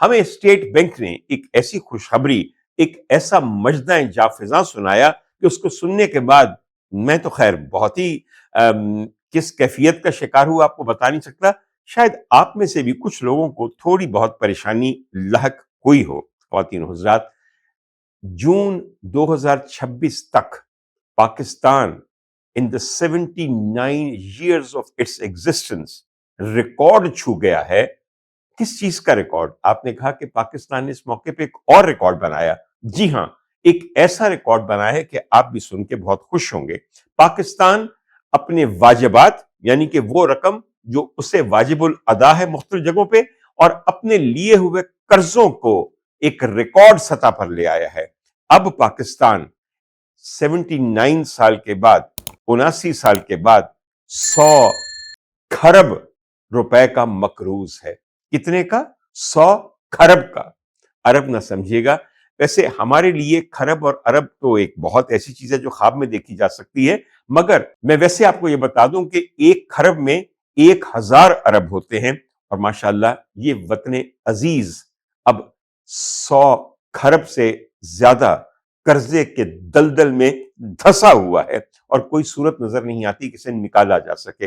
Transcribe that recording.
ہمیں state bank نے ایک ایسی خوشخبری، ایک ایسا مجدہ جافزاں سنایا کہ اس کو سننے کے بعد میں تو خیر بہت ہی کس کیفیت کا شکار ہوا آپ کو بتا نہیں سکتا. شاید آپ میں سے بھی کچھ لوگوں کو تھوڑی بہت پریشانی لاحق ہوئی ہو. خواتین و حضرات، جون 2026 تک Pakistan in the 79 years of its existence record چھو گیا ہے. کس چیز کا ریکارڈ؟ آپ نے کہا کہ پاکستان نے اس موقع پہ ایک اور ریکارڈ بنایا. جی ہاں، ایک ایسا ریکارڈ بنایا ہے کہ آپ بھی سن کے بہت خوش ہوں گے. پاکستان اپنے واجبات، یعنی کہ وہ رقم جو اسے واجب الادا ہے مختلف جگہوں پہ، اور اپنے لیے ہوئے قرضوں کو ایک ریکارڈ سطح پر لے آیا ہے. اب پاکستان 79 سال کے بعد، 79 سال کے بعد 100 کھرب روپے کا مقروض ہے. کتنے کا؟ 100 کھرب کا. ارب نہ سمجھیے گا، ویسے ہمارے لیے کھرب اور ارب تو ایک بہت ایسی چیز ہے جو خواب میں دیکھی جا سکتی ہے، مگر میں ویسے آپ کو یہ بتا دوں کہ ایک کھرب میں 1000 ارب ہوتے ہیں، اور ماشاءاللہ یہ وطن عزیز اب 100 کھرب سے زیادہ قرضے کے دلدل میں دھسا ہوا ہے، اور کوئی صورت نظر نہیں آتی کہ اسے نکالا جا سکے.